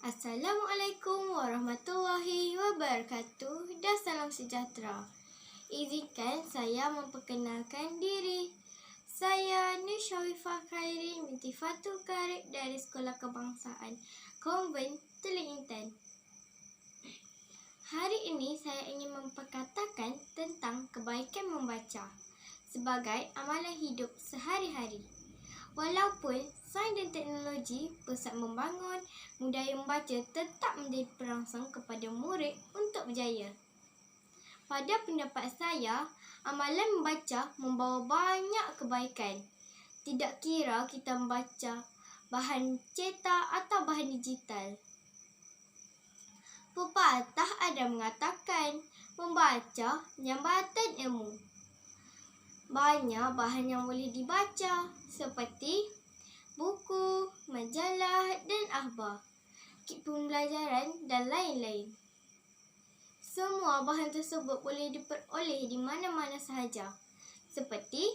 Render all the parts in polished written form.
Assalamualaikum warahmatullahi wabarakatuh dan salam sejahtera. Izinkan saya memperkenalkan diri. Saya Nur Syarifah Khairin binti Fatul Karib dari Sekolah Kebangsaan Konvent Teluk Intan. Hari ini saya ingin memperkatakan tentang kebaikan membaca sebagai amalan hidup sehari-hari. Walaupun sains dan teknologi pesat membangun, budaya membaca tetap menjadi perangsang kepada murid untuk berjaya. Pada pendapat saya, amalan membaca membawa banyak kebaikan. Tidak kira kita membaca bahan cetak atau bahan digital. Pepatah ada mengatakan, membaca jambatan ilmu. Banyak bahan yang boleh dibaca seperti buku, majalah dan akhbar, kit pembelajaran dan lain-lain. Semua bahan tersebut boleh diperoleh di mana-mana sahaja, seperti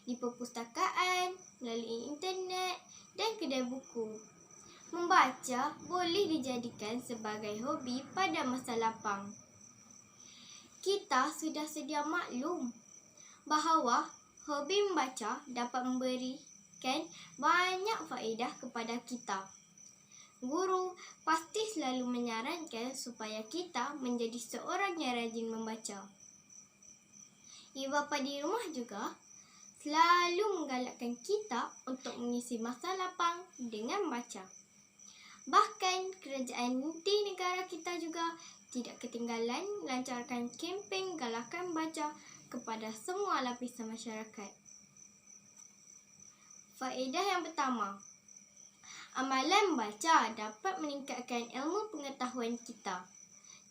di perpustakaan, melalui internet dan kedai buku. Membaca boleh dijadikan sebagai hobi pada masa lapang. Kita sudah sedia maklum bahawa hobi membaca dapat memberikan banyak faedah kepada kita. Guru pasti selalu menyarankan supaya kita menjadi seorang yang rajin membaca. Ibu bapa di rumah juga selalu menggalakkan kita untuk mengisi masa lapang dengan membaca. Bahkan kerajaan di negara kita juga tidak ketinggalan melancarkan kempen galakan baca kepada semua lapisan masyarakat. Faedah yang pertama, amalan membaca dapat meningkatkan ilmu pengetahuan kita.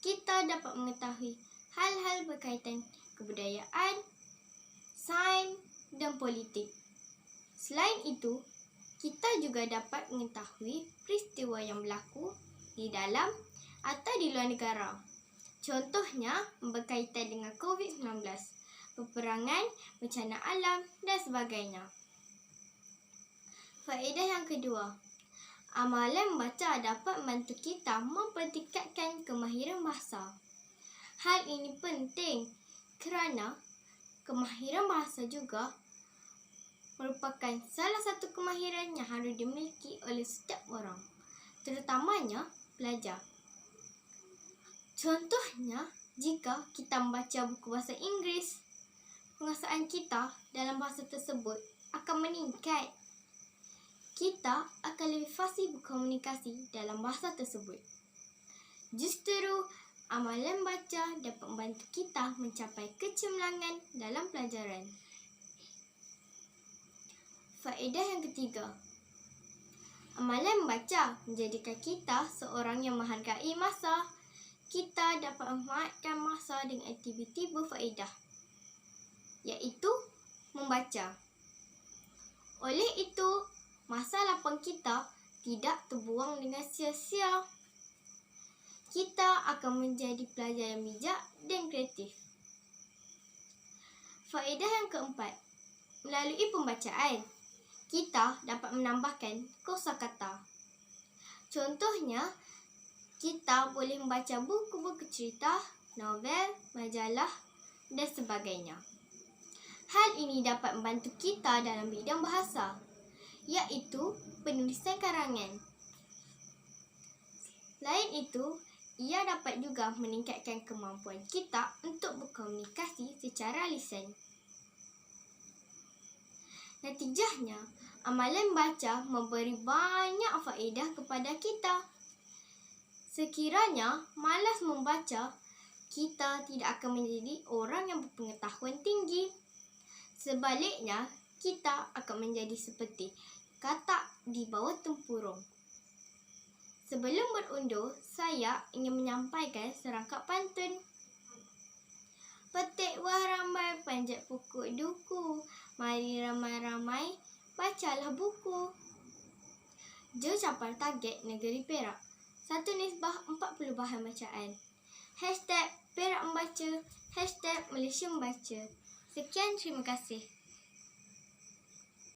Kita dapat mengetahui hal-hal berkaitan kebudayaan, sains dan politik. Selain itu, kita juga dapat mengetahui peristiwa yang berlaku di dalam atau di luar negara. Contohnya berkaitan dengan COVID-19, peperangan, bencana alam dan sebagainya. Faedah yang kedua, amalan membaca dapat membantu kita mempertingkatkan kemahiran bahasa. Hal ini penting kerana kemahiran bahasa juga merupakan salah satu kemahiran yang harus dimiliki oleh setiap orang, terutamanya pelajar. Contohnya, jika kita membaca buku bahasa Inggeris, penguasaan kita dalam bahasa tersebut akan meningkat. Kita akan lebih fasih berkomunikasi dalam bahasa tersebut. Justru, amalan baca dapat membantu kita mencapai kecemerlangan dalam pelajaran. Faedah yang ketiga, amalan membaca menjadikan kita seorang yang menghargai masa. Kita dapat memanfaatkan masa dengan aktiviti berfaedah, iaitu membaca. Oleh itu, masa lapang kita tidak terbuang dengan sia-sia. Kita akan menjadi pelajar yang bijak dan kreatif. Faedah yang keempat, melalui pembacaan, kita dapat menambahkan kosakata. Contohnya, kita boleh membaca buku-buku cerita, novel, majalah dan sebagainya. Hal ini dapat membantu kita dalam bidang bahasa, iaitu penulisan karangan. Selain itu, ia dapat juga meningkatkan kemampuan kita untuk berkomunikasi secara lisan. Natijahnya, amalan baca memberi banyak faedah kepada kita. Sekiranya malas membaca, kita tidak akan menjadi orang yang berpengetahuan tinggi. Sebaliknya, kita akan menjadi seperti katak di bawah tempurung. Sebelum berundur, saya ingin menyampaikan serangkap pantun. Petik buah rambai, panjat pokok duku. Mari ramai-ramai, bacalah buku. Jom capai target negeri Perak. 1 nisbah 40 bahan bacaan. #Perak membaca. #Malaysia membaca. Sekian, terima kasih.